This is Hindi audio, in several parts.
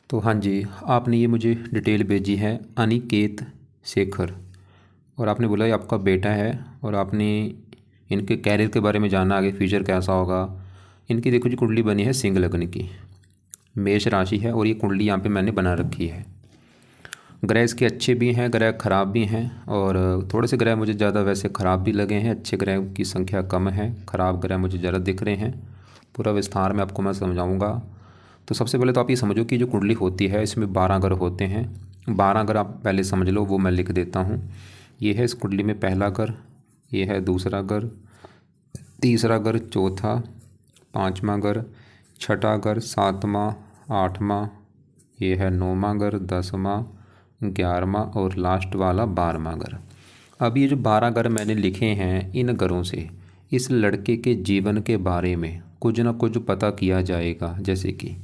तो हाँ जी, आपने ये मुझे डिटेल भेजी है अनिकेत शेखर, और आपने बोला ये आपका बेटा है और आपने इनके कैरियर के बारे में जाना, आगे फ्यूचर कैसा होगा। इनकी देखो जी कुंडली बनी है सिंह लग्न की, मेष राशि है और ये कुंडली यहाँ पे मैंने बना रखी है। ग्रह इसके अच्छे भी हैं, ग्रह ख़राब भी हैं, और थोड़े से ग्रह मुझे ज़्यादा वैसे ख़राब भी लगे हैं, अच्छे ग्रह की संख्या कम है, ख़राब ग्रह मुझे ज़्यादा दिख रहे हैं। पूरा विस्तार में आपको मैं समझाऊंगा। तो सबसे पहले तो आप ये समझो कि जो कुंडली होती है इसमें 12 ग्रह होते हैं। 12 ग्रह आप पहले समझ लो, वो मैं लिख देता हूँ। ये है इस कुंडली में पहला ग्रह, ये है दूसरा ग्रह, तीसरा ग्रह, चौथा, पाँचवा ग्रह, छठा ग्रह, सातवां, आठवां, ये है नौवां ग्रह, 10वां, 11वां और लास्ट वाला 12वां ग्रह। अब ये जो 12 ग्रह मैंने लिखे हैं, इन ग्रहों से इस लड़के के जीवन के बारे में कुछ ना कुछ पता किया जाएगा। जैसे कि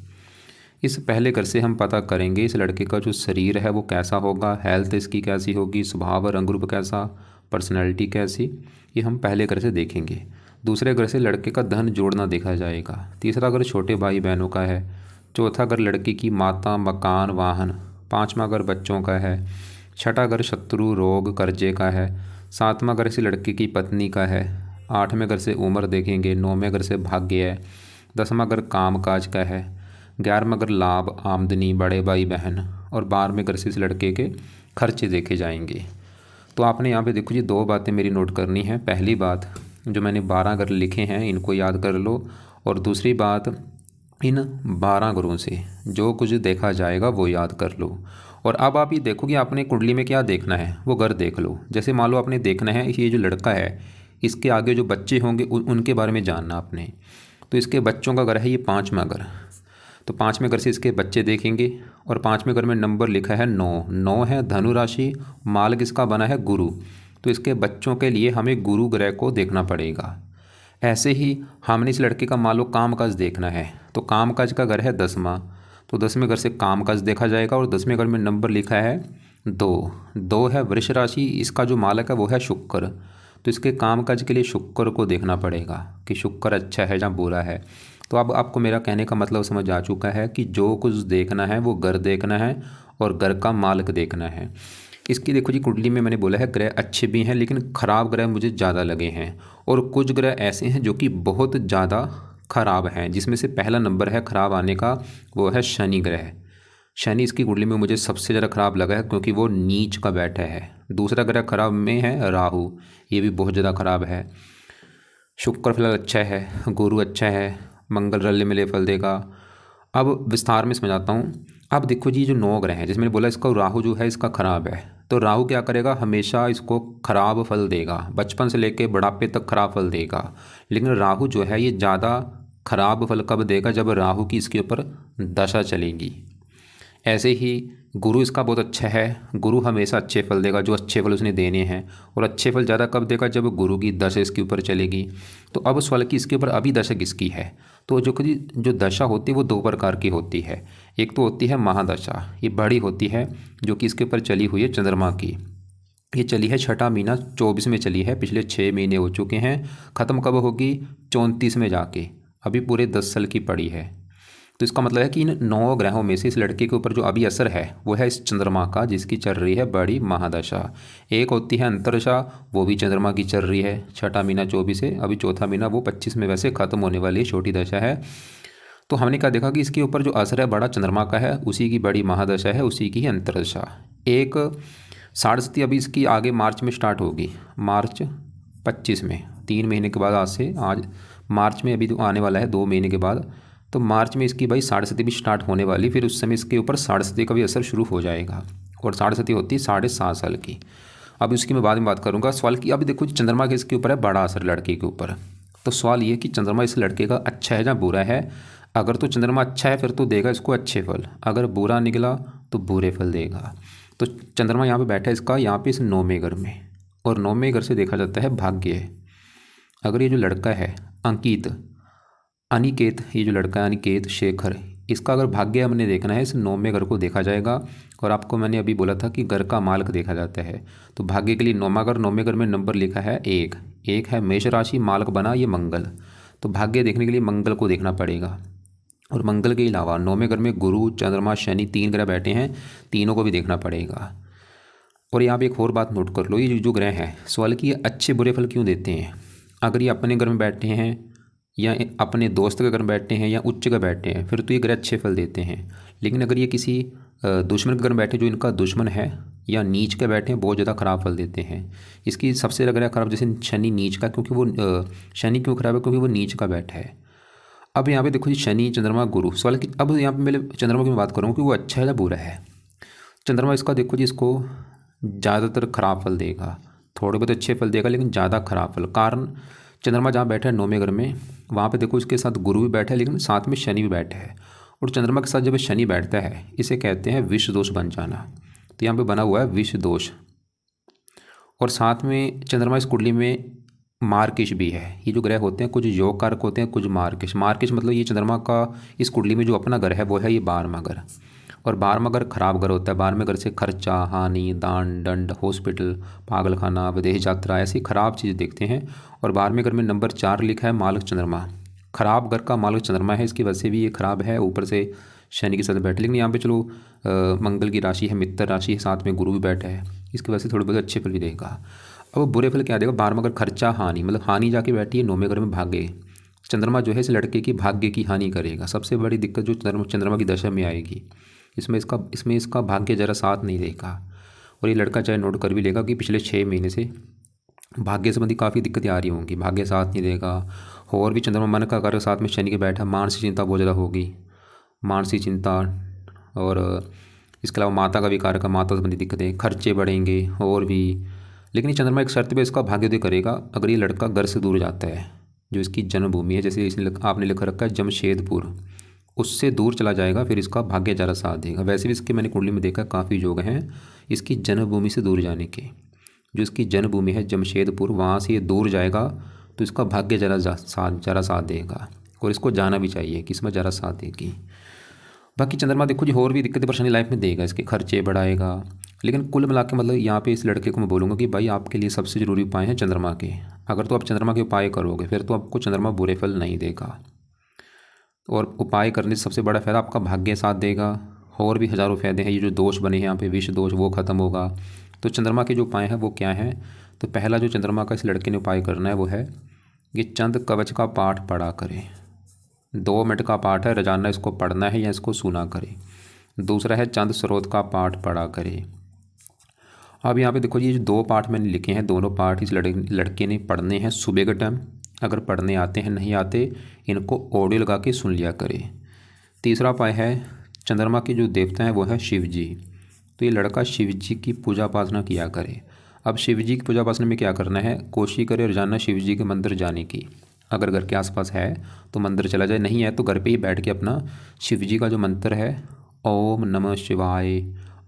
इस पहले घर से हम पता करेंगे इस लड़के का जो शरीर है वो कैसा होगा, हेल्थ इसकी कैसी होगी, स्वभाव रंग रूप कैसा, पर्सनैलिटी कैसी, ये हम पहले घर से देखेंगे। दूसरे घर से लड़के का धन जोड़ना देखा जाएगा। तीसरा घर छोटे भाई बहनों का है। चौथा घर लड़के की माता, मकान, वाहन। पाँचवा घर बच्चों का है। छठा घर शत्रु, रोग, कर्जे का है। सातवां घर से लड़के की पत्नी का है। आठवें घर से उम्र देखेंगे। नौवें घर से भाग्य है। 10वां घर काम काज का है। 11वां घर लाभ, आमदनी, बड़े भाई बहन। और 12वें घर से इस लड़के के खर्चे देखे जाएंगे। तो आपने यहाँ पे देखो जी 2 बातें मेरी नोट करनी है। पहली बात, जो मैंने 12 ग्रह लिखे हैं इनको याद कर लो, और दूसरी बात, इन 12 ग्रहों से जो कुछ देखा जाएगा वो याद कर लो। और अब आप ये देखो कि आपने कुंडली में क्या देखना है, वो घर देख लो। जैसे मान लो आपने देखना है ये जो लड़का है, इसके आगे जो बच्चे होंगे उनके बारे में जानना आपने। तो इसके बच्चों का घर है ये 5वां घर। तो 5वें घर से इसके बच्चे देखेंगे, और 5वें घर में नंबर लिखा है 9। 9 है धनु राशि, माल किसका बना है, गुरु। तो इसके बच्चों के लिए हमें गुरु ग्रह को देखना पड़ेगा। ऐसे ही हमने इस लड़के का मान लो कामकाज देखना है, तो कामकाज का घर है 10वां। तो 10वें घर से कामकाज देखा जाएगा, और 10वें घर में नंबर लिखा है 2। 2 है वृष राशि, इसका जो मालक है वो है शुक्र। तो इसके कामकाज के लिए शुक्र को देखना पड़ेगा कि शुक्र अच्छा है या बुरा है। तो अब आपको मेरा कहने का मतलब समझ आ चुका है कि जो कुछ देखना है वो घर देखना है और घर का मालिक देखना है। इसकी देखो जी कुंडली में मैंने बोला है ग्रह अच्छे भी हैं, लेकिन ख़राब ग्रह मुझे ज़्यादा लगे हैं, और कुछ ग्रह ऐसे हैं जो कि बहुत ज़्यादा ख़राब हैं, जिसमें से पहला नंबर है ख़राब आने का, वो है शनि ग्रह। शनि इसकी कुंडली में मुझे सबसे ज़्यादा ख़राब लगा है, क्योंकि वो नीच का बैठा है। दूसरा ग्रह खराब में है राहु, ये भी बहुत ज़्यादा ख़राब है। शुक्र फिलहाल अच्छा है, गुरु अच्छा है, मंगल रले मिले फल देगा। अब विस्तार में समझाता हूँ। अब देखो जी जो 9 ग्रह हैं, जिसमें मैंने बोला इसका राहु जो है इसका खराब है, तो राहु क्या करेगा, हमेशा इसको खराब फल देगा, बचपन से लेके बुढ़ापे तक खराब फल देगा। लेकिन राहु जो है ये ज़्यादा खराब फल कब देगा, जब राहु की इसके ऊपर दशा चलेगी। ऐसे ही गुरु इसका बहुत अच्छा है, गुरु हमेशा अच्छे फल देगा, जो अच्छे फल उसने देने हैं। और अच्छे फल ज़्यादा कब देगा, जब गुरु की दशा इसके ऊपर चलेगी। तो अब सवाल की इसके ऊपर अभी दशा किसकी है, तो जो दशा होती है वो 2 प्रकार की होती है। एक तो होती है महादशा, ये बड़ी होती है, जो कि इसके ऊपर चली हुई है चंद्रमा की। ये चली है 6ठा महीना 24 में चली है, पिछले 6 महीने हो चुके हैं। ख़त्म कब होगी, 34 में जाके, अभी पूरे 10 साल की पड़ी है। तो इसका मतलब है कि इन 9 ग्रहों में से इस लड़के के ऊपर जो अभी असर है वो है इस चंद्रमा का, जिसकी चल रही है बड़ी महादशा। एक होती है अंतरदशा, वो भी चंद्रमा की चल रही है, 6ठा महीना 24 है, अभी चौथा महीना वो 25 में वैसे ख़त्म होने वाली है, छोटी दशा है। तो हमने क्या देखा कि इसके ऊपर जो असर है बड़ा चंद्रमा का है, उसी की बड़ी महादशा है, उसी की अंतरदशा। एक साढ़े अभी इसकी आगे मार्च में स्टार्ट होगी, मार्च 25 में, 3 महीने के बाद, आज से आज मार्च में अभी तो आने वाला है 2 महीने के बाद। तो मार्च में इसकी भाई साढ़े भी स्टार्ट होने वाली, फिर उस समय इसके ऊपर साढ़े का भी असर शुरू हो जाएगा, और साढ़े होती है 7.5 साल की। अब इसकी मैं बाद में बात करूंगा। सवाल की अब देखो चंद्रमा के इसके ऊपर है बड़ा असर लड़के के ऊपर। तो सवाल ये कि चंद्रमा इस लड़के का अच्छा है या बुरा है। अगर तो चंद्रमा अच्छा है फिर तो देगा इसको अच्छे फल, अगर बुरा निकला तो बुरे फल देगा। तो चंद्रमा यहाँ पे बैठा है इसका, यहाँ पे इस 9वें घर में, और 9वें घर से देखा जाता है भाग्य। अगर ये जो लड़का है अनिकेत, ये जो लड़का है अनिकेत शेखर, इसका अगर भाग्य हमने देखना है, इस 9वें घर को देखा जाएगा। और आपको मैंने अभी बोला था कि घर का मालिक देखा जाता है, तो भाग्य के लिए 9वें घर में नंबर लिखा है 1। 1 है मेष राशि, मालिक बना ये मंगल। तो भाग्य देखने के लिए मंगल को देखना पड़ेगा। और मंगल के अलावा 9वें घर में गुरु, चंद्रमा, शनि 3 ग्रह बैठे हैं, तीनों को भी देखना पड़ेगा। और यहाँ पे एक और बात नोट कर लो, ये जो ग्रह हैं सवाल कि ये अच्छे बुरे फल क्यों देते हैं। अगर ये अपने घर में बैठे हैं या अपने दोस्त के घर में बैठे हैं या उच्च का बैठे हैं फिर तो ये ग्रह अच्छे फल देते हैं। लेकिन अगर ये किसी दुश्मन के घर में बैठे जो इनका दुश्मन है या नीच के बैठे हैं बहुत ज़्यादा ख़राब फल देते हैं। इसकी सबसे ग्रह खराब जैसे शनि नीच का, क्योंकि वो शनि क्यों खराब है, क्योंकि वो नीच का बैठा है। अब यहाँ पे देखो जी शनि, चंद्रमा, गुरु, सवाल कि अब यहाँ पे मैं चंद्रमा की मैं बात करूँ कि वो अच्छा है या बुरा है। चंद्रमा इसका देखो जी इसको ज़्यादातर खराब फल देगा, थोड़े बहुत अच्छे फल देगा लेकिन ज़्यादा खराब फल। कारण चंद्रमा जहाँ बैठा है 9वें घर में, वहाँ पे देखो इसके साथ गुरु भी बैठा है लेकिन साथ में शनि भी बैठा है। और चंद्रमा के साथ जब शनि बैठता है इसे कहते हैं विष दोष बन जाना। तो यहाँ पे बना हुआ है विष दोष। और साथ में चंद्रमा इस कुंडली में मार्किश भी है। ये जो ग्रह होते हैं कुछ योग कारक होते हैं, कुछ मार्किश। मार्किश मतलब ये चंद्रमा का इस कुंडली में जो अपना घर है वो है ये 12वां घर। और 12वां घर खराब घर होता है। 12वें घर से खर्चा, हानि, दान, दंड, हॉस्पिटल, पागलखाना, विदेश यात्रा ऐसी खराब चीज़ देखते हैं। और 12वें घर में नंबर 4 लिखा है मालक चंद्रमा, खराब घर का मालक चंद्रमा है, इसकी वजह से भी ये खराब है। ऊपर से शनि के साथ बैठे, लेकिन यहाँ पे चलो मंगल की राशि है, मित्र राशि है, साथ में गुरु भी बैठा है, इसकी वजह से थोड़े बहुत अच्छे फल भी देगा। अब बुरे फल क्या देगा, 12वां घर खर्चा, हानि, मतलब हानि जाके बैठी है 9वें घर में भाग्य। चंद्रमा जो है इस लड़के की भाग्य की हानि करेगा। सबसे बड़ी दिक्कत जो चंद्रमा की दशा में आएगी, इसमें इसका भाग्य जरा साथ नहीं देगा। और ये लड़का चाहे नोट कर भी लेगा कि पिछले 6 महीने से भाग्य संबंधी काफ़ी दिक्कतें आ रही होंगी, भाग्य साथ नहीं देगा। और भी चंद्रमा मन का कार्य साथ में शनि के बैठा, मानसिक चिंता बहुत ज़्यादा होगी, मानसिक चिंता। और इसके अलावा माता का भी कार्य का, माता संबंधी दिक्कतें, खर्चे बढ़ेंगे और भी। लेकिन ये चंद्रमा एक शर्त पे इसका भाग्योदय करेगा, अगर ये लड़का घर से दूर जाता है, जो इसकी जन्मभूमि है, जैसे इसने आपने लिख रखा है जमशेदपुर, उससे दूर चला जाएगा, फिर इसका भाग्य ज़रा साथ देगा। वैसे भी इसके मैंने कुंडली में देखा काफ़ी योग हैं इसकी जन्मभूमि से दूर जाने के। जो इसकी जन्मभूमि है जमशेदपुर, वहाँ से ये दूर जाएगा तो इसका भाग्य ज़रा साथ देगा। और इसको जाना भी चाहिए, किस्मत ज़रा साथ देगी। बाकी चंद्रमा देखो जी और भी दिक्कतें परेशानी लाइफ में देगा, इसके खर्चे बढ़ाएगा। लेकिन कुल मिला के मतलब यहाँ पे इस लड़के को मैं बोलूँगा कि भाई आपके लिए सबसे ज़रूरी उपाय हैं चंद्रमा के। अगर तो आप चंद्रमा के उपाय करोगे फिर तो आपको चंद्रमा बुरे फल नहीं देगा। और उपाय करने से सबसे बड़ा फ़ायदा आपका भाग्य साथ देगा। और भी हज़ारों फ़ायदे हैं, ये जो दोष बने हैं यहाँ पे विष दोष वो ख़त्म होगा। तो चंद्रमा के जो उपाय हैं वो क्या हैं, तो पहला जो चंद्रमा का इस लड़के ने उपाय करना है वो है कि चंद कवच का पाठ पढ़ा करें। 2 मिनट का पाठ है, रोजाना इसको पढ़ना है या इसको सुना करें। दूसरा है चंद स्रोत का पाठ पढ़ा करें। अब यहाँ पे देखो ये जो 2 पाठ मैंने लिखे हैं, दोनों पाठ इस लड़के ने पढ़ने हैं सुबह के टाइम। अगर पढ़ने आते हैं, नहीं आते इनको ऑडियो लगा के सुन लिया करें। तीसरा उपाय है चंद्रमा के जो देवता हैं वो है शिव जी। तो ये लड़का शिव जी की पूजा उपासना किया करे। अब शिव जी की पूजा उपासना में क्या करना है, कोशिश करे रोजाना शिव जी के मंदिर जाने की। अगर घर के आसपास है तो मंदिर चला जाए, नहीं है तो घर पे ही बैठ के अपना शिव जी का जो मंत्र है ओम नमः शिवाय,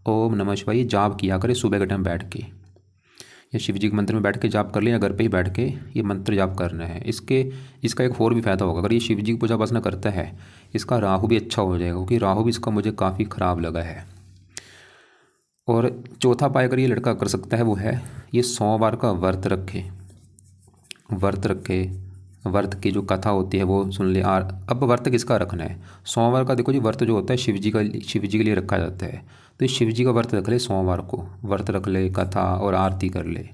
ओम नमः शिवाय, ये जाप किया करे सुबह के टाइम बैठ के। या शिव जी के मंदिर में बैठ के जाप कर लें या घर पे ही बैठ के ये मंत्र जाप करना है। इसका एक और भी फ़ायदा होगा, अगर ये शिव जी की पूजा उपासना करता है इसका राहु भी अच्छा हो जाएगा, क्योंकि राहु भी इसका मुझे काफ़ी ख़राब लगा है। और चौथा उपाय अगर ये लड़का कर सकता है वो है ये सोमवार का व्रत रखे। व्रत की जो कथा होती है वो सुन ले। अब व्रत किसका रखना है, सोमवार का। देखो जी व्रत जो होता है शिव जी के लिए रखा जाता है। तो शिव जी का व्रत रख ले, सोमवार को व्रत रख ले, कथा और आरती कर ले।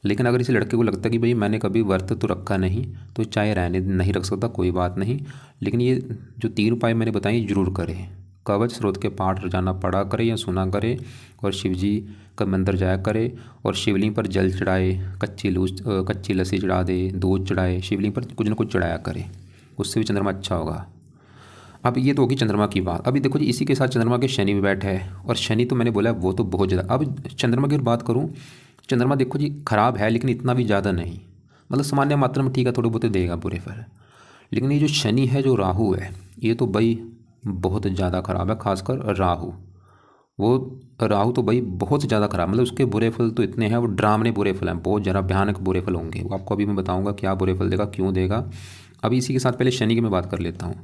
लेकिन अगर इस लड़के को लगता है कि भाई मैंने कभी व्रत तो रखा नहीं, तो चाहे रहने नहीं रख सकता, कोई बात नहीं। लेकिन ये जो 3 उपाय मैंने बताए जरूर करें। कवच स्रोत के पाठ रोजाना पढ़ा करे या सुना करे, और शिव जी का मंदिर जाया करे, और शिवलिंग पर जल चढ़ाए, कच्ची लस्सी चढ़ा दे, दूध चढ़ाए, शिवलिंग पर कुछ न कुछ चढ़ाया करे, उससे भी चंद्रमा अच्छा होगा। अब ये तो होगी चंद्रमा की बात। अभी देखो जी इसी के साथ चंद्रमा के शनि भी बैठा है, और शनि तो मैंने बोला वो तो बहुत ज़्यादा। अब चंद्रमा की बात करूँ, चंद्रमा देखो जी खराब है लेकिन इतना भी ज़्यादा नहीं, मतलब सामान्य मात्रा में ठीक है, थोड़े बहुत देगा बुरे फल। लेकिन ये जो शनि है, जो राहु है, ये तो भाई बहुत ज़्यादा ख़राब है। खासकर राहु तो भाई बहुत ज़्यादा ख़राब, मतलब उसके बुरे फल तो इतने हैं, वो ड्रामने बुरे फल हैं, बहुत ज़्यादा भयानक बुरे फल होंगे। वो आपको अभी मैं बताऊंगा क्या बुरे फल देगा, क्यों देगा। अभी इसी के साथ पहले शनि की मैं बात कर लेता हूँ।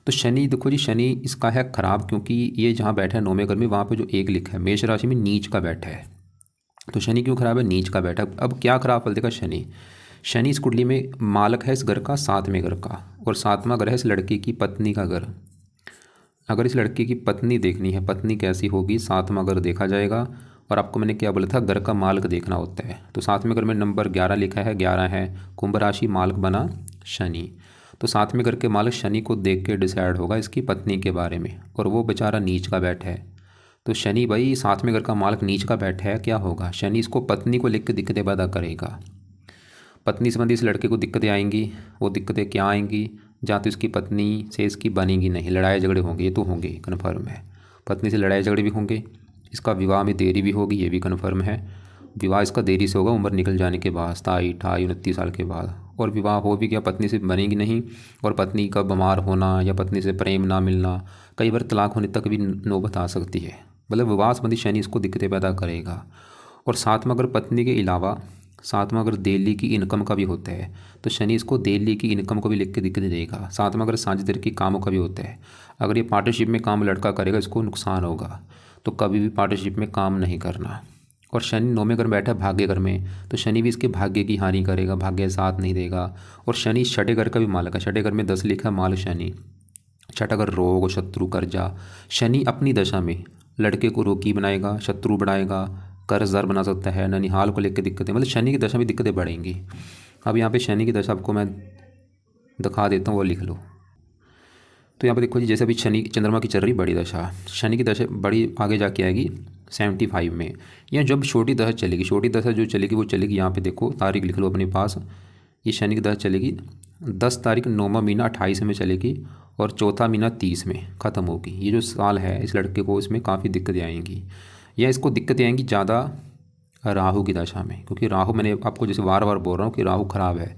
तो शनि देखो जी, शनि इसका है ख़राब, क्योंकि ये जहाँ बैठा है 9वें घर में, वहाँ पर जो 1 लिखा है मेष राशि में नीच का बैठा है। तो शनि क्यों खराब है, नीच का बैठा। अब क्या खराब फल देगा शनि इस कुंडली में मालक है इस घर का 7वें घर का, और 7वां घर है इस लड़के की पत्नी का घर। अगर इस लड़के की पत्नी देखनी है, पत्नी कैसी होगी, सातवां घर देखा जाएगा। और आपको मैंने क्या बोला था, घर का मालिक देखना होता है। तो सातवें घर में नंबर 11 लिखा है, 11 है, कुंभ राशि, मालिक बना शनि। तो सातवें घर के मालिक शनि को देख के डिसाइड होगा इसकी पत्नी के बारे में, और वो बेचारा नीच का बैठा है। तो शनि भाई सातवें घर का मालिक नीच का बैठा है, क्या होगा, शनि इसको पत्नी को लिख के दिक्कतें पैदा करेगा। पत्नी संबंधी इस लड़के को दिक्कतें आएंगी। वो दिक्कतें क्या आएंगी, जहाँ तो इसकी पत्नी से इसकी बनेगी नहीं, लड़ाई झगड़े होंगे, ये तो होंगे, कन्फर्म है। पत्नी से लड़ाई झगड़े भी होंगे, इसका विवाह में देरी भी होगी, ये भी कन्फर्म है। विवाह इसका देरी से होगा, उम्र निकल जाने के बाद, 27, 28, 29 साल के बाद। और विवाह हो भी गया, पत्नी से बनेगी नहीं, और पत्नी का बीमार होना या पत्नी से प्रेम ना मिलना, कई बार तलाक होने तक भी नौबत आ सकती है। मतलब विवाह संबंधी शनि इसको दिक्कतें पैदा करेगा। और साथ में अगर पत्नी के अलावा साथ में अगर दिल्ली की इनकम का भी होता है, तो शनि इसको दिल्ली की इनकम को भी लिख के दिक्कत देगा। साथ में अगर साझेदारी की कामों का भी होता है, अगर ये पार्टनरशिप में काम लड़का करेगा, इसको नुकसान होगा। तो कभी भी पार्टनरशिप में काम नहीं करना। और शनि 9वें घर में बैठा है भाग्य घर में, तो शनि भी इसके भाग्य की हानि करेगा, भाग्य साथ नहीं देगा। और शनि छठे घर का भी मालिक है, छठे घर में 10 लिखा है, मालिक शनि। छठा घर रोग, शत्रु, कर्जा। शनि अपनी दशा में लड़के को रोगी बनाएगा, शत्रु बढ़ाएगा, कर्जदार बना सकता है, ननिहाल को लेकर दिक्कतें, मतलब शनि की दशा में दिक्कतें बढ़ेंगी। अब यहाँ पे शनि की दशा आपको मैं दिखा देता हूँ, वो लिख लो। तो यहाँ पे देखो जी, जैसे अभी शनि चंद्रमा की चल रही बड़ी दशा, शनि की दशा बड़ी आगे जाके आएगी 75 में। या जब छोटी दशा चलेगी, छोटी दशा जो चलेगी वो चलेगी, यहाँ पे देखो तारीख लिख लो अपने पास। ये शनि की दशा चलेगी 10 तारीख 9वां महीना 28 में चलेगी, और चौथा महीना 30 में ख़त्म होगी। ये जो साल है इस लड़के को, इसमें काफ़ी दिक्कतें आएंगी, या इसको दिक्कतें आएंगी ज़्यादा राहु की दशा में, क्योंकि राहु, मैंने आपको जैसे बार बार बोल रहा हूँ कि राहु खराब है।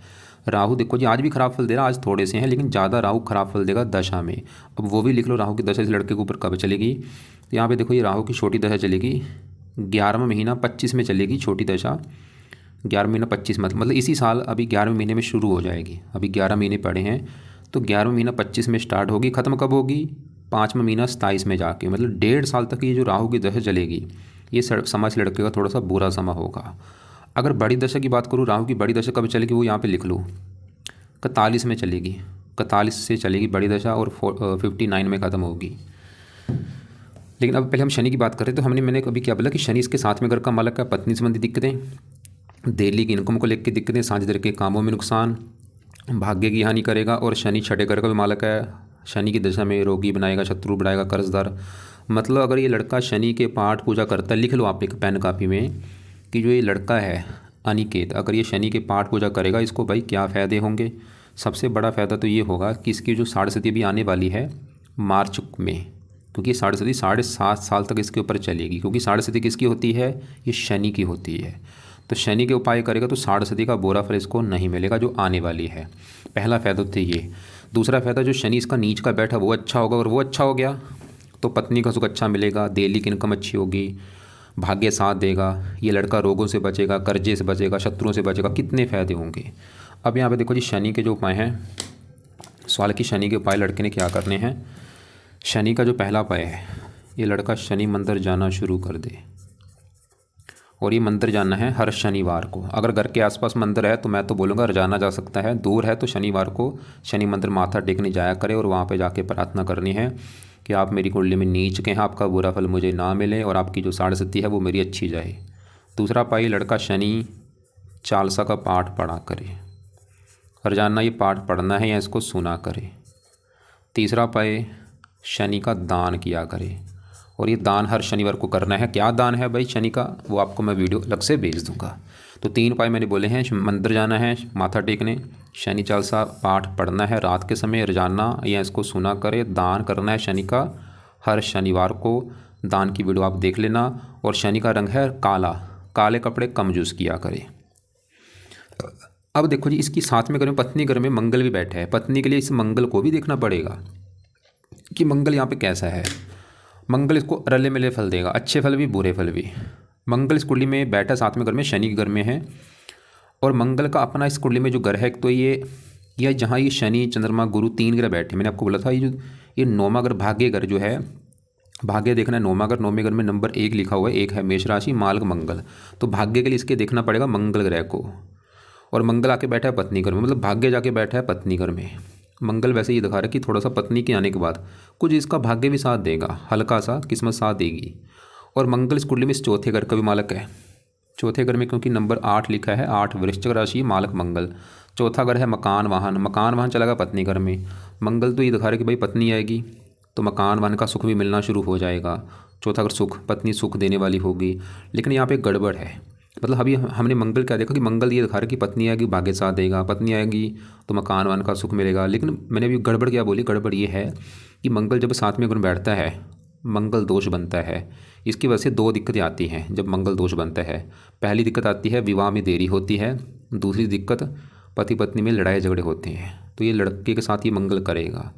राहु देखो जी, आज भी खराब फल दे रहा है, आज थोड़े से हैं, लेकिन ज़्यादा राहु खराब फल देगा दशा में। अब वो भी लिख लो, राहु की दशा इस लड़के के ऊपर कब चलेगी। तो यहाँ पे देखो, ये राहु की छोटी दशा चलेगी 11वां महीना 25 में चलेगी, छोटी दशा 11वां महीना 25, मतलब इसी साल अभी 11वें महीने में शुरू हो जाएगी। अभी 11 महीने पड़े हैं, तो 11वां महीना 25 में स्टार्ट होगी, ख़त्म कब होगी, 5वां महीना 27 में जाके। मतलब 1.5 साल तक ये जो राहु की दशा चलेगी, ये समाज लड़के का थोड़ा सा बुरा समय होगा। अगर बड़ी दशा की बात करूँ, राहु की बड़ी दशा कब चलेगी, वो यहाँ पे लिख लो, 41 में चलेगी, 41 से चलेगी बड़ी दशा, और 59 में ख़त्म होगी। लेकिन अब पहले हम शनि की बात करें, तो मैंने अभी क्या बोला कि शनि इसके साथ में घर का मालिक है, पत्नी संबंधी दिक्कतें, दिल्ली की इनकम को लेकर दिक्कतें, साझेदारी के कामों में नुकसान, भाग्य की हानि करेगा। और शनि छठे घर का भी मालिक है, शनि की दशा में रोगी बनाएगा, शत्रु बढ़ाएगा, कर्जदार। मतलब अगर ये लड़का शनि के पाठ पूजा करता है, लिख लो आप एक पेन कापी में कि जो ये लड़का है अनिकेत, अगर ये शनि के पाठ पूजा करेगा, इसको भाई क्या फ़ायदे होंगे। सबसे बड़ा फ़ायदा तो ये होगा कि इसकी जो साढ़े भी आने वाली है मार्च में, क्योंकि साढ़े 7.5 साल तक इसके ऊपर चलेगी, क्योंकि साढ़े किसकी होती है, ये शनि की होती है। तो शनि के उपाय करेगा तो साढ़े का बुरा फल इसको नहीं मिलेगा, जो आने वाली है। पहला फ़ायदा तो ये। दूसरा फ़ायदा, जो शनि इसका नीच का बैठा वो अच्छा होगा, और वो अच्छा हो गया तो पत्नी का सुख अच्छा मिलेगा, दिल्ली की इनकम अच्छी होगी, भाग्य साथ देगा, ये लड़का रोगों से बचेगा, कर्जे से बचेगा, शत्रुओं से बचेगा, कितने फ़ायदे होंगे। अब यहाँ पे देखो जी, शनि के जो उपाय हैं, सवाल की शनि के उपाय लड़के ने क्या करने हैं। शनि का जो पहला उपाय है, ये लड़का शनि मंदिर जाना शुरू कर दे, और ये मंदिर जाना है हर शनिवार को। अगर घर के आसपास मंदिर है तो मैं तो बोलूँगा रोजाना जा सकता है, दूर है तो शनिवार को शनि मंदिर माथा टेकने जाया करे, और वहाँ पे जाके प्रार्थना करनी है कि आप मेरी कुंडली में नीच के हैं, आपका बुरा फल मुझे ना मिले, और आपकी जो साढ़े है वो मेरी अच्छी जाए। दूसरा उपाय, लड़का शनि चालीसा का पाठ पढ़ा करे, रोजाना ये पाठ पढ़ना है या इसको सुना करे। तीसरा उपाय, शनि का दान किया करे, और ये दान हर शनिवार को करना है। क्या दान है भाई शनि का, वो आपको मैं वीडियो अलग से भेज दूंगा। तो 3 उपाय मैंने बोले हैं, मंदिर जाना है माथा टेकने, शनि चालीसा पाठ पढ़ना है रात के समय रोजाना या इसको सुना करे, दान करना है शनि का हर शनिवार को, दान की वीडियो आप देख लेना। और शनि का रंग है काला, काले कपड़े कम यूज़ किया करे। अब देखो जी, इसकी साथ में घर में पत्नी घर में मंगल भी बैठा है, पत्नी के लिए इस मंगल को भी देखना पड़ेगा कि मंगल यहाँ पे कैसा है। मंगल इसको रले मिले फल देगा, अच्छे फल भी बुरे फल भी। मंगल इस कुंडली में बैठा, साथ में घर में शनि के घर में है, और मंगल का अपना इस कुंडली में जो घर है, तो ये जहाँ ये शनि चंद्रमा गुरु 3 ग्रह बैठे, मैंने आपको बोला था ये 9वां घर भाग्य घर जो है, भाग्य देखना है 9वां घर, 9वें घर में नंबर 1 लिखा हुआ है, 1 है मेष राशि, मालक मंगल। तो भाग्य के लिए इसके देखना पड़ेगा मंगल ग्रह को, और मंगल आके बैठा है पत्नी घर में, मतलब भाग्य जाके बैठा है पत्नी घर में। मंगल वैसे ये दिखा रहा है कि थोड़ा सा पत्नी के आने के बाद कुछ इसका भाग्य भी साथ देगा, हल्का सा किस्मत साथ देगी। और मंगल इस कुंडली में इस चौथे घर का भी मालक है। चौथे घर में क्योंकि नंबर 8 लिखा है, 8 वृश्चिक राशि, मालक मंगल। चौथा घर है मकान वाहन, मकान वाहन चला गया पत्नी घर में। मंगल तो ये दिखा रहा है कि भाई पत्नी आएगी तो मकान वाहन का सुख भी मिलना शुरू हो जाएगा। चौथा घर सुख, पत्नी सुख देने वाली होगी। लेकिन यहाँ पे गड़बड़ है, मतलब अभी हमने मंगल क्या देखा कि मंगल ये दिखा रहा है कि पत्नी आएगी भाग्य साथ देगा, पत्नी आएगी तो मकान वाहन का सुख मिलेगा। लेकिन मैंने अभी गड़बड़ क्या बोली, गड़बड़ ये है कि मंगल जब साथ में गुण बैठता है मंगल दोष बनता है। इसकी वजह से दो दिक्कतें आती हैं जब मंगल दोष बनता है। पहली दिक्कत आती है विवाह में देरी होती है, दूसरी दिक्कत पति पत्नी में लड़ाई झगड़े होते हैं। तो ये लड़के के साथ ये मंगल करेगा,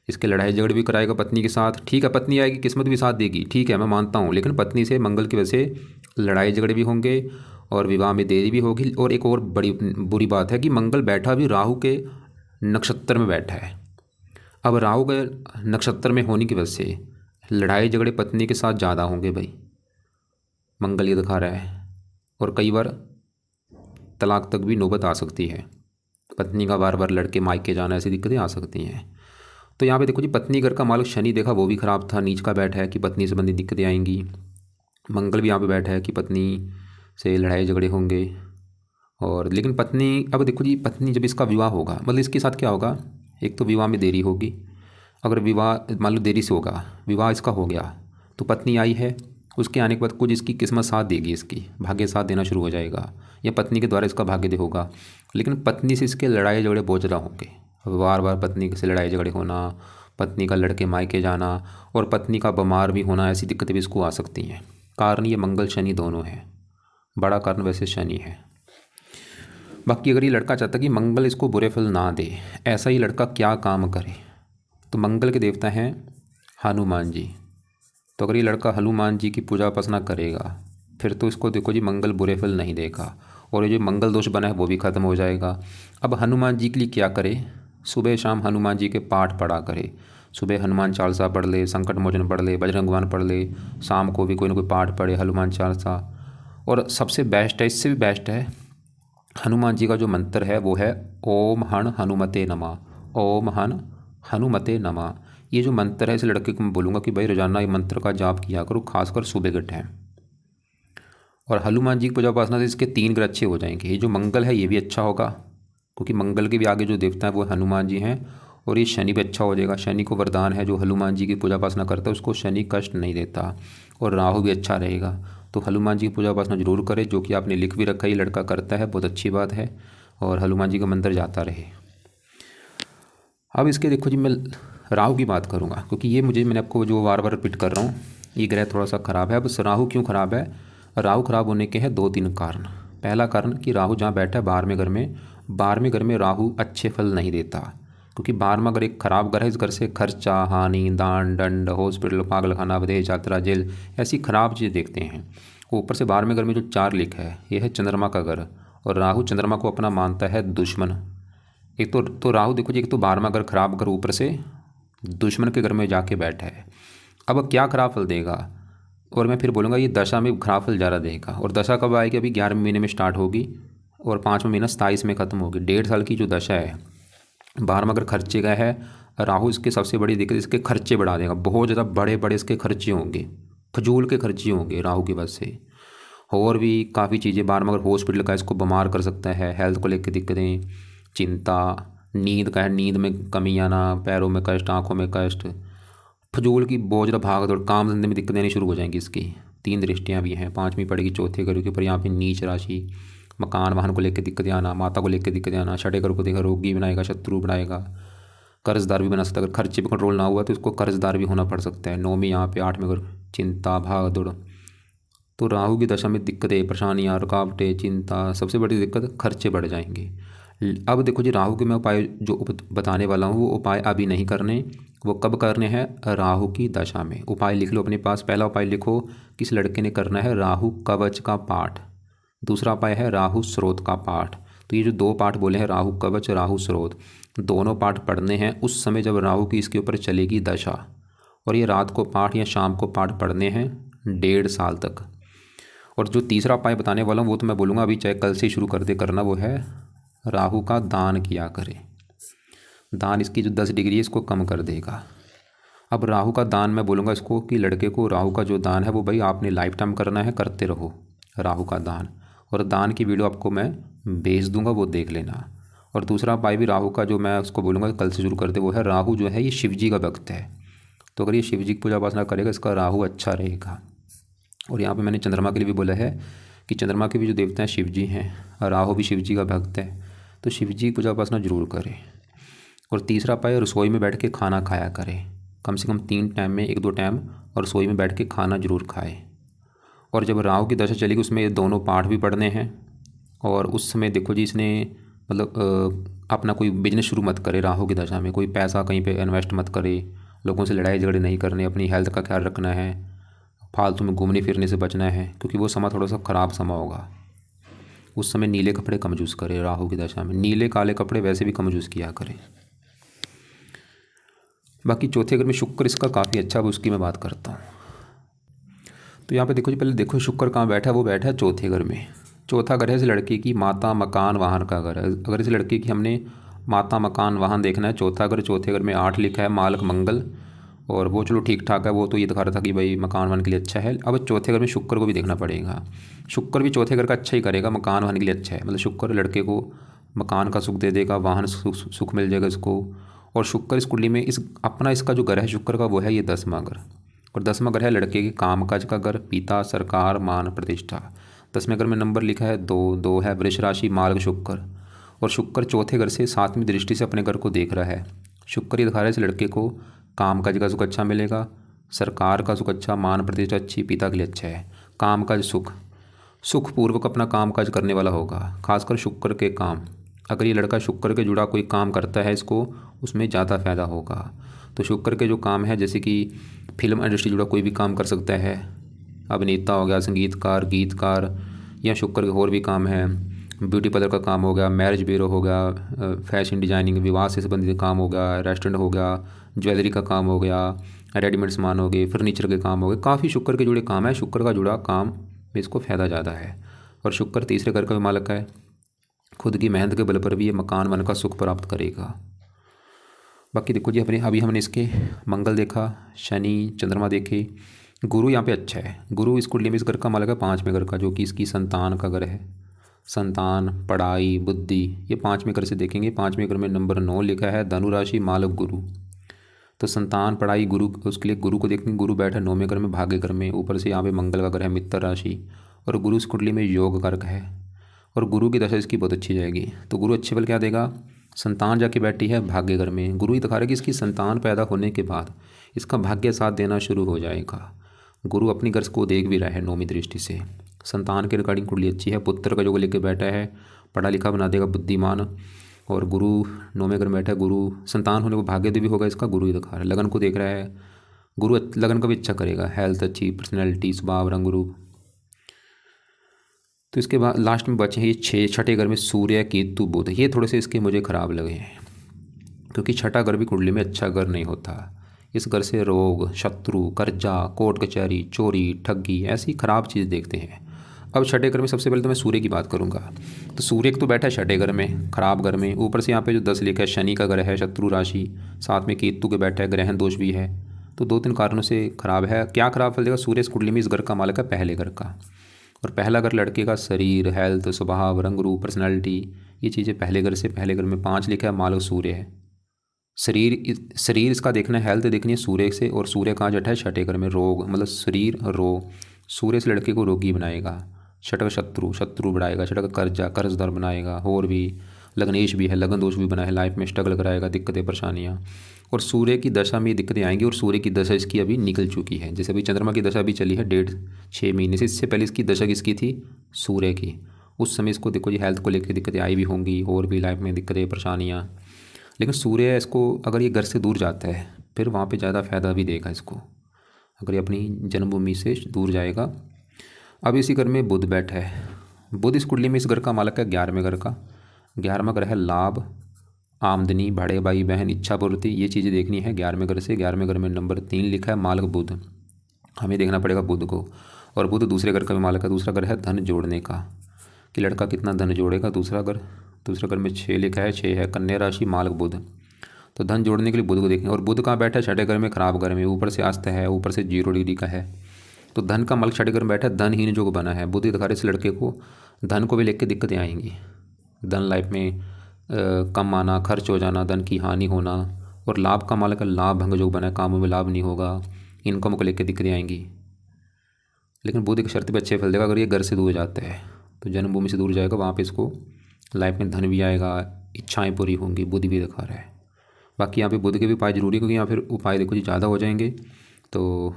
इसके लड़ाई झगड़े भी कराएगा पत्नी के साथ। ठीक है, पत्नी आएगी किस्मत भी साथ देगी, ठीक है मैं मानता हूँ, लेकिन पत्नी से मंगल की वजह से लड़ाई झगड़े भी होंगे और विवाह में देरी भी होगी। और एक और बड़ी बुरी बात है कि मंगल बैठा भी राहु के नक्षत्र में बैठा है। अब राहु के नक्षत्र में होने की वजह से लड़ाई झगड़े पत्नी के साथ ज़्यादा होंगे भाई, मंगल ये दिखा रहा है। और कई बार तलाक तक भी नौबत आ सकती है, पत्नी का बार बार लड़के मायके जाना, ऐसी दिक्कतें आ सकती हैं। तो यहाँ पे देखो जी, पत्नी घर का मालिक शनि देखा वो भी ख़राब था, नीच का बैठा है कि पत्नी संबंधी दिक्कतें आएंगी। मंगल भी यहाँ पे बैठा है कि पत्नी से लड़ाई झगड़े होंगे। और लेकिन पत्नी, अब देखो जी पत्नी जब इसका विवाह होगा मतलब इसके साथ क्या होगा, एक तो विवाह में देरी होगी। अगर विवाह मान लो देरी से होगा, विवाह इसका हो गया तो पत्नी आई है, उसके आने के बाद कुछ इसकी किस्मत साथ देगी, इसकी भाग्य साथ देना शुरू हो जाएगा या पत्नी के द्वारा इसका भाग्य दे होगा। लेकिन पत्नी से इसके लड़ाई झगड़े बहुत ज़्यादा होंगे, बार बार पत्नी से लड़ाई झगड़े होना, पत्नी का लड़के मायके जाना और पत्नी का बीमार भी होना, ऐसी दिक्कतें भी इसको आ सकती हैं। कारण ये मंगल शनि दोनों है, बड़ा कारण वैसे शनि है। बाकी अगर ये लड़का चाहता कि मंगल इसको बुरे फल ना दे, ऐसा ही लड़का क्या काम करे, तो मंगल के देवता हैं हनुमान जी। तो अगर ये लड़का हनुमान जी की पूजा उपासना करेगा फिर तो इसको देखो जी मंगल बुरे फल नहीं देगा और ये जो मंगल दोष बना है वो भी ख़त्म हो जाएगा। अब हनुमान जी के लिए क्या करे, सुबह शाम हनुमान जी के पाठ पढ़ा करे। सुबह हनुमान चालीसा पढ़ ले, संकट मोचन पढ़ ले, बजरंग बाण पढ़ ले, शाम को भी कोई ना कोई पाठ पढ़े हनुमान चालीसा। और सबसे बेस्ट है, इससे भी बेस्ट है, हनुमान जी का जो मंत्र है वो है ओम हन हनुमते नमः, ओम हन हनुमते नमः। ये जो मंत्र है इस लड़के को मैं बोलूँगा कि भाई रोजाना ये मंत्र का जाप किया करो, खासकर सुबह के टाइम। और हनुमान जी की पूजा उपासना से इसके 3 ग्रह अच्छे हो जाएंगे। ये जो मंगल है ये भी अच्छा होगा क्योंकि मंगल के भी आगे जो देवता है वो हनुमान जी हैं। और ये शनि भी अच्छा हो जाएगा, शनि को वरदान है जो हनुमान जी की पूजा उपासना करता है उसको शनि कष्ट नहीं देता। और राहु भी अच्छा रहेगा। तो हनुमान जी की पूजा उपासना जरूर करें, जो कि आपने लिख भी रखा है, ये लड़का करता है, बहुत अच्छी बात है। और हनुमान जी का मंत्र जाता रहे। अब इसके देखो जी मैं राहु की बात करूँगा क्योंकि ये मैंने आपको जो बार बार रिपीट कर रहा हूँ, ये ग्रह थोड़ा सा ख़राब है। अब राहु क्यों ख़राब है, राहु ख़राब होने के हैं 2-3 कारण। पहला कारण कि राहु जहाँ बैठा है 12वें घर में, 12वें घर में राहु अच्छे फल नहीं देता क्योंकि 12वां घर एक खराब घर है। इस घर से खर्चा, हानि, दान, दंड, हॉस्पिटल, पागलखाना, विदेश यात्रा, जेल, ऐसी खराब चीज़ें देखते हैं। ऊपर से 12वें घर में जो 4 लिखा है यह है चंद्रमा का घर और राहु चंद्रमा को अपना मानता है दुश्मन। एक तो राहु देखो जी, एक तो 12वां घर खराब घर, ऊपर से दुश्मन के घर में जाके बैठा है। अब क्या खराब फल देगा, और मैं फिर बोलूँगा ये दशा में खराब फल ज़्यादा देगा। और दशा कब आएगी, अभी 11वें महीने में स्टार्ट होगी और 5वां महीना 27 में ख़त्म होगी। 1.5 साल की जो दशा है। 12वां घर खर्चे का है, राहु इसके सबसे बड़ी दिक्कत इसके खर्चे बढ़ा देगा, बहुत ज़्यादा बड़े बड़े इसके खर्चे होंगे, फजूल के खर्चे होंगे राहु की वजह से। और भी काफ़ी चीज़ें 12वां घर हॉस्पिटल का इसको बीमार कर सकता है, हेल्थ को लेकर दिक्कतें, चिंता, नींद का है, नींद में कमी आना, पैरों में कष्ट, आँखों में कष्ट, फजूल की बहुत ज़्यादा भाग दौड़, काम धंधे में दिक्कतें आनी शुरू हो जाएंगी इसकी। 3 दृष्टियाँ भी हैं, 5वीं पड़ेगी चौथे घर के ऊपर, यहाँ पे नीच राशि, मकान वाहन को लेकर दिक्कतें आना, माता को लेकर दिक्कतें आना, छठे घर को देखा रोगी बनाएगा, शत्रु बनाएगा, कर्जदार भी बना सकता है। अगर खर्चे पर कंट्रोल ना हुआ तो इसको कर्जदार भी होना पड़ सकता है। 9वीं यहाँ पे, 8वें घर चिंता, भाग दौड़। तो राहु की दशा में दिक्कतें, परेशानियाँ, रुकावटें, चिंता, सबसे बड़ी दिक्कत खर्चे बढ़ जाएंगे। अब देखो जी राहु के मैं उपाय जो बताने वाला हूँ वो उपाय अभी नहीं करने, वो कब करने हैं, राहु की दशा में। उपाय लिख लो अपने पास। पहला उपाय लिखो, किस लड़के ने करना है, राहु कवच का पाठ। दूसरा उपाय है राहु स्रोत का पाठ। तो ये जो 2 पाठ बोले हैं, राहु कवच, राहु स्रोत, दोनों पाठ पढ़ने हैं उस समय जब राहु की इसके ऊपर चलेगी दशा। और ये रात को पाठ या शाम को पाठ पढ़ने हैं 1.5 साल तक। और जो तीसरा उपाय बताने वाला हूँ वो तो मैं बोलूँगा अभी चाहे कल से शुरू कर दे करना, वो है राहु का दान किया करे। दान इसकी जो 10 डिग्री है इसको कम कर देगा। अब राहु का दान मैं बोलूँगा इसको कि लड़के को राहु का जो दान है वो भाई आपने लाइफ टाइम करना है, करते रहो राहु का दान। और दान की वीडियो आपको मैं भेज दूंगा, वो देख लेना। और दूसरा भाई भी राहु का जो मैं उसको बोलूँगा कल से शुरू कर दे, वो है राहु जो है ये शिव जी का भक्त है। तो अगर ये शिव जी की पूजा उपासना करेगा इसका राहु अच्छा रहेगा। और यहाँ पे मैंने चंद्रमा के लिए भी बोला है कि चंद्रमा के भी जो देवता हैं शिव जी हैं और राहु भी शिव जी का भक्त है, तो शिव जी की पूजा उपासना जरूर करें। और तीसरा पाए रसोई में बैठ के खाना खाया करें, कम से कम 3 टाइम में 1-2 टाइम और रसोई में बैठ के खाना जरूर खाए। और जब राहु की दशा चलेगी उसमें ये दोनों पाठ भी पढ़ने हैं। और उस समय देखो जी इसने मतलब अपना कोई बिजनेस शुरू मत करे राहु की दशा में, कोई पैसा कहीं पे इन्वेस्ट मत करे, लोगों से लड़ाई झगड़े नहीं करने, अपनी हेल्थ का ख्याल रखना है, फालतू में घूमने फिरने से बचना है, क्योंकि वो समय थोड़ा सा ख़राब समय होगा। उस समय नीले कपड़े कम यूज़ करें राहु की दशा में, नीले काले कपड़े वैसे भी कम यूज़ किया करें। बाकी चौथे घर में शुक्र इसका काफ़ी अच्छा है, उसकी मैं बात करता हूँ। तो यहाँ पे देखो जी, पहले देखो शुक्र कहाँ बैठा है, वो बैठा है चौथे घर में। चौथा घर है इस लड़के की माता मकान वाहन का घर है। अगर इस लड़के की हमने माता मकान वाहन देखना है, चौथा घर, चौथे घर में 8 लिखा है, मालक मंगल, और वो चलो ठीक ठाक है, वो तो ये दिखा रहा था कि भाई मकान वाहन के लिए अच्छा है। अब चौथे घर में शुक्र को भी देखना पड़ेगा, शुक्र भी चौथे घर का अच्छा ही करेगा, मकान वाहन के लिए अच्छा है। मतलब शुक्र लड़के को मकान का सुख दे देगा, वाहन सुख मिल जाएगा इसको। और शुक्र इस कुंडली में इसका जो घर है शुक्र का वो है ये 10वां घर। और 10वां घर है लड़के के कामकाज का घर, पिता, सरकार, मान, प्रतिष्ठा। 10वें घर में नंबर लिखा है 2 है, वृष राशि, मार्ग, शुक्र। और शुक्र चौथे घर से 7वीं दृष्टि से अपने घर को देख रहा है। शुक्र ये दिखा रहा है इस लड़के को कामकाज का सुख अच्छा मिलेगा, सरकार का सुख अच्छा, मान प्रतिष्ठा अच्छी, पिता के लिए अच्छा है। कामकाज सुखपूर्वक अपना कामकाज करने वाला होगा, खासकर शुक्र के काम। अगर ये लड़का शुक्र के जुड़ा कोई काम करता है इसको उसमें ज़्यादा फायदा होगा। तो शुक्र के जो काम है जैसे कि फिल्म इंडस्ट्री जुड़ा कोई भी काम कर सकता है, अभिनेता हो गया, संगीतकार, गीतकार, या शुक्र के और भी काम है, ब्यूटी पार्लर का काम हो गया, मैरिज ब्यूरो हो गया, फैशन डिजाइनिंग, विवाह से संबंधित काम हो गया, रेस्टोरेंट हो गया, ज्वेलरी का काम हो गया, रेडीमेड सामान हो गए, फर्नीचर के काम हो गए, काफ़ी शुक्र के जुड़े काम है। शुक्र का जुड़ा काम में इसको फ़ायदा ज़्यादा है। और शुक्र तीसरे घर का भी मालक है, खुद की मेहनत के बल पर भी ये मकान वन का सुख प्राप्त करेगा। बाकी देखो जी, अभी हमने इसके मंगल देखा, शनि, चंद्रमा देखे, गुरु यहाँ पे अच्छा है। गुरु इस कुंडली में इस घर का मालक है 5वें घर का, जो कि इसकी संतान का घर है। संतान, पढ़ाई, बुद्धि, ये 5वें घर से देखेंगे। 5वें घर में नंबर 9 लिखा है, धनु राशि, मालक गुरु। तो संतान, पढ़ाई, गुरु, उसके लिए गुरु को देखेंगे। गुरु बैठा 9वें घर में, भाग्य घर में, ऊपर से यहाँ पे मंगल का घर है, मित्र राशि। और गुरु इस कुंडली में योग कारक है और गुरु की दशा इसकी बहुत अच्छी जाएगी। तो गुरु अच्छे बल क्या देगा, संतान जाके बैठी है भाग्य घर में। गुरु ही दिखा रहा है कि इसकी संतान पैदा होने के बाद इसका भाग्य साथ देना शुरू हो जाएगा। गुरु अपनी घर को देख भी रहा है 9वीं दृष्टि से। संतान के रिगार्डिंग कुंडली अच्छी है, पुत्र का योग लेके बैठा है, पढ़ा लिखा बना देगा, बुद्धिमान। और गुरु 9वें घर में बैठा है, गुरु संतान होने को भाग्य भी होगा इसका, गुरु ही दिखा रहा है। लगन को देख रहा है, गुरु लगन का भी अच्छा करेगा, हेल्थ अच्छी, पर्सनैलिटी, स्वभाव, रंग रूप। तो इसके बाद लास्ट में बचे हैं ये 6ठे घर में सूर्य, केतु, बुध। ये थोड़े से इसके मुझे ख़राब लगे हैं, क्योंकि छठा घर भी कुंडली में अच्छा घर नहीं होता। इस घर से रोग, शत्रु, कर्जा, कोर्ट कचहरी, चोरी, ठगी, ऐसी ख़राब चीज़ देखते हैं। अब छठे घर में सबसे पहले तो मैं सूर्य की बात करूंगा। तो सूर्य तो बैठा है छठे घर में, खराब घर में, ऊपर से यहाँ पे जो 10 लिखा है शनि का घर है, शत्रु राशि, साथ में केतु के बैठा है, ग्रहण दोष भी है। तो 2-3 कारणों से खराब है। क्या खराब फल देगा, सूर्य इस कुंडली में इस घर का मालक है पहले घर का। और पहला घर लड़के का शरीर, हेल्थ, स्वभाव, रंग रूप, पर्सनैलिटी, ये चीज़ें पहले घर से, पहले घर में 5 लिखा है, मालक सूर्य है। शरीर इसका देखना है, हेल्थ देखनी है सूर्य से। और सूर्य कहाँ बैठा है, छठे घर में। रोग मतलब शरीर रोग, सूर्य इस लड़के को रोगी बनाएगा। छठा शत्रु बढ़ाएगा, छठा कर्जदार बनाएगा। और भी लग्नेश भी है, लगन दोष भी बना है, लाइफ में स्ट्रगल कराएगा, दिक्कतें परेशानियाँ। और सूर्य की दशा में ये दिक्कतें आएंगी। और सूर्य की दशा इसकी अभी निकल चुकी है। जैसे अभी चंद्रमा की दशा भी चली है 1.5-6 महीने से, इससे पहले इसकी दशा किसकी थी, सूर्य की। उस समय इसको देखो जी हेल्थ को लेकर दिक्कतें आई भी होंगी, और भी लाइफ में दिक्कतें परेशानियाँ। लेकिन सूर्य इसको अगर ये घर से दूर जाता है फिर वहाँ पे ज़्यादा फायदा भी देगा इसको, अगर ये अपनी जन्मभूमि से दूर जाएगा। अब इसी घर में बुध बैठा है। बुध इस कुंडली में इस घर का मालक है 11वें घर का। 11वां घर है लाभ, आमदनी, बड़े भाई बहन, इच्छा पूर्ति, ये चीज़ें देखनी है 11वें घर से। 11वें घर में नंबर 3 लिखा है, मालक बुध। हमें देखना पड़ेगा बुध को। और बुध दूसरे घर का भी मालक है। दूसरा घर है धन जोड़ने का, कि लड़का कितना धन जोड़ेगा। दूसरा घर में 6 लिखा है, 6 है, कन्या राशि, मालक बुध। तो धन जोड़ने के लिए बुध को देखेंगे। और बुध कहाँ बैठा है? छठे घर में, खराब घर में, ऊपर से अस्त है, ऊपर से 0 डिग्री का है। तो धन का मलक छठे घर में बैठा है, धनहीन जो बना है। बुध दिखा रहे इस लड़के को धन को भी लेकर दिक्कतें आएंगी। धन लाइफ में कम आना, खर्च हो जाना, धन की हानि होना। और लाभ का मालक लाभ भंग जो बना है, कामों में लाभ नहीं होगा, इनकम को लेकर दिक्कतें आएंगी। लेकिन बुध एक शर्त पे अच्छे फल देगा, अगर ये घर से दूर जाता है तो जन्मभूमि से दूर जाएगा, वहाँ पे इसको लाइफ में धन भी आएगा, इच्छाएं पूरी होंगी। बुध भी दिखा रहा है। बाकी यहाँ पे बुध के भी उपाय जरूरी है, क्योंकि यहाँ फिर उपाय देखो जी ज़्यादा हो जाएंगे। तो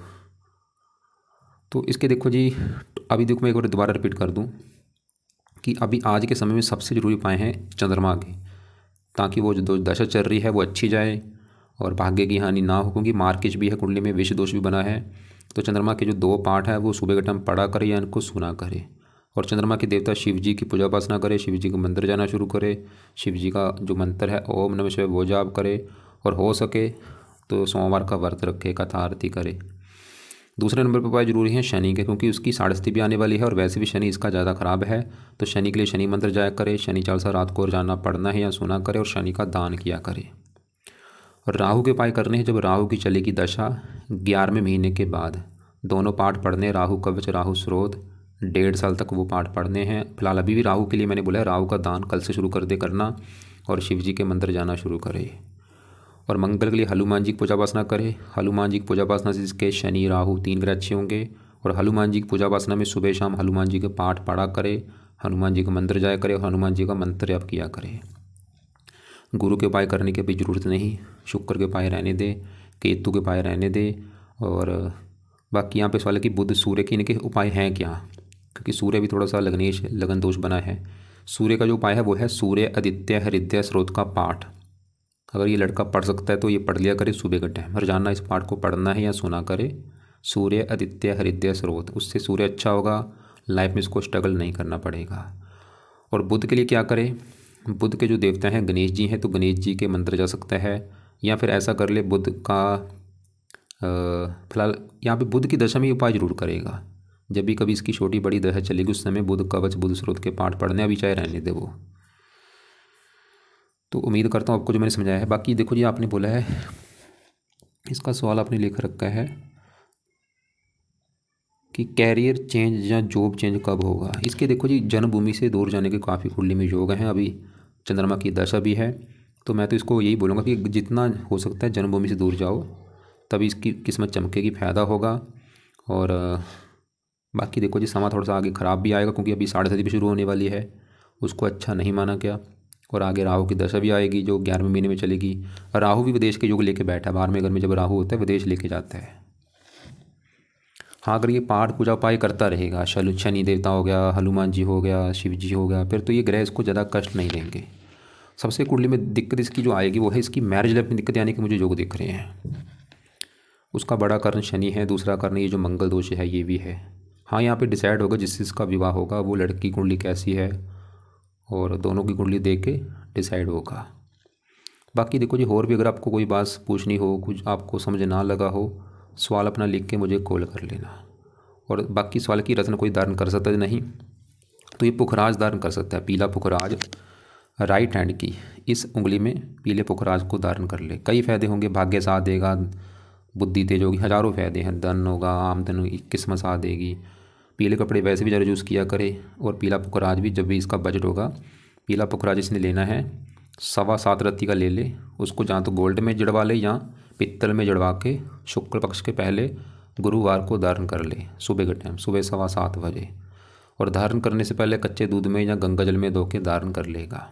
इसके देखो जी, अभी देखो मैं एक बार दोबारा रिपीट कर दूँ कि अभी आज के समय में सबसे ज़रूरी उपाय हैं चंद्रमा के, ताकि वो जो दशा चल रही है वो अच्छी जाए और भाग्य की हानि ना हो, क्योंकि मार्किश भी है कुंडली में, विष दोष भी बना है। तो चंद्रमा के जो 2 पाठ है वो सुबह के टाइम पढ़ा करे या इनको सुना करे। और चंद्रमा के देवता शिव जी की पूजा उपासना करे, शिव जी का मंदिर जाना शुरू करे, शिव जी का जो मंत्र है ओम नमः शिवाय वो जाप करे, और हो सके तो सोमवार का व्रत रखे, कथा आरती करे। दूसरे नंबर पर उपाय जरूरी है शनि के, क्योंकि उसकी 6.5 भी आने वाली है और वैसे भी शनि इसका ज़्यादा खराब है। तो शनि के लिए शनि मंत्र जाया करे, शनि चालीसा रात को रोजाना पढ़ना है या सुना करे, और शनि का दान किया करे। और राहु के उपाय करने हैं जब राहु की चलेगी दशा 11वें महीने के बाद। दोनों पाठ पढ़ने, राहु कवच, राहु स्रोत, 1.5 साल तक वो पाठ पढ़ने हैं। फिलहाल अभी भी राहु के लिए मैंने बोला है राहु का दान कल से शुरू कर दे करना, और शिव जी के मंदिर जाना शुरू करे। और मंगल के लिए हनुमान जी की पूजा उपासना करे। हनुमान जी की पूजा उपासना से इसके शनि राहु 3 ग्रह अच्छे होंगे। और हनुमान जी की पूजा उपासना में सुबह शाम हनुमान जी के पाठ पढ़ा करे, हनुमान जी का मंदिर जाया करे, और हनुमान जी का मंत्र जप किया करे। गुरु के उपाय करने की अभी ज़रूरत नहीं, शुक्र के उपाय रहने दे, केतु के उपाय रहने दे। और बाकी यहाँ पे सवाल है कि बुध सूर्य के इनके उपाय हैं क्या, क्योंकि सूर्य भी थोड़ा सा लग्नेश लगन दोष बना है। सूर्य का जो उपाय है वो है सूर्य आदित्य हृदय स्रोत का पाठ। अगर ये लड़का पढ़ सकता है तो ये पढ़ लिया करे सुबह के टाइम, रोजाना इस पाठ को पढ़ना है या सुना करे। सूर्य आदित्य हृदय स्रोत, उससे सूर्य अच्छा होगा, लाइफ में इसको स्ट्रगल नहीं करना पड़ेगा। और बुध के लिए क्या करे? बुध के जो देवता हैं गणेश जी हैं, तो गणेश जी के मंत्र जा सकता है, या फिर ऐसा कर ले बुध का फिलहाल यहाँ पे बुध की दशा में उपाय जरूर करेगा। जब भी कभी इसकी छोटी बड़ी दशा चलेगी उस समय बुध कवच, बुध स्रोत के पाठ पढ़ने, अभी चाहे रहने दे वो। तो उम्मीद करता हूँ आपको जो मैंने समझाया है। बाकी देखो जी, आपने बोला है, इसका सवाल आपने लिख रखा है कि कैरियर चेंज या जॉब चेंज कब होगा। इसके देखो जी, जन्मभूमि से दूर जाने के काफ़ी कुंडली में योग हैं। अभी चंद्रमा की दशा भी है, तो मैं तो इसको यही बोलूँगा कि जितना हो सकता है जन्मभूमि से दूर जाओ, तभी इसकी किस्मत चमकेगी, फ़ायदा होगा। और बाकी देखो जी, समा थोड़ा सा आगे ख़राब भी आएगा, क्योंकि अभी 7.5 भी शुरू होने वाली है, उसको अच्छा नहीं माना क्या। और आगे राहु की दशा भी आएगी जो 11वें महीने में चलेगी। और राहु भी विदेश के योग लेके बैठा है, 12वें घर में जब राहु होता है विदेश लेके जाता है। हाँ, अगर ये पाठ पूजा उपाय करता रहेगा, शनि देवता हो गया, हनुमान जी हो गया, शिव जी हो गया, फिर तो ये ग्रह इसको ज़्यादा कष्ट नहीं देंगे। सबसे कुंडली में दिक्कत इसकी जो आएगी वो है इसकी मैरिज लाइफ में दिक्कत आने के मुझे योग दिख रहे हैं। उसका बड़ा कारण शनि है, दूसरा कारण ये जो मंगल दोष है ये भी है। हाँ, यहाँ पे डिसाइड होगा जिससे इसका विवाह होगा वो लड़की की कुंडली कैसी है, और दोनों की कुंडली देख के डिसाइड होगा। बाकी देखो जी, और भी अगर आपको कोई बात पूछनी हो, कुछ आपको समझ ना लगा हो, सवाल अपना लिख के मुझे कॉल कर लेना। और बाकी सवाल की रत्न कोई धारण कर सकता है नहीं, तो ये पुखराज धारण कर सकता है, पीला पुखराज राइट हैंड की इस उंगली में पीले पुखराज को धारण कर ले। कई फ़ायदे होंगे, भाग्य साथ देगा, बुद्धि तेज होगी, हज़ारों फ़ायदे हैं, धन होगा, आमदन होगी, किस्मत साथ देगी। पीले कपड़े वैसे भी ज़रा यूज़ किया करे, और पीला पुखराज भी जब भी इसका बजट होगा, पीला पुखराज इसने लेना है 7.25 रत्ती का ले ले, उसको जहाँ तो गोल्ड में जड़वा ले या पित्तल में जड़वा के शुक्ल पक्ष के पहले गुरुवार को धारण कर ले, सुबह के टाइम, सुबह 7:15 बजे। और धारण करने से पहले कच्चे दूध में या गंगा जल में धो के धारण कर लेगा।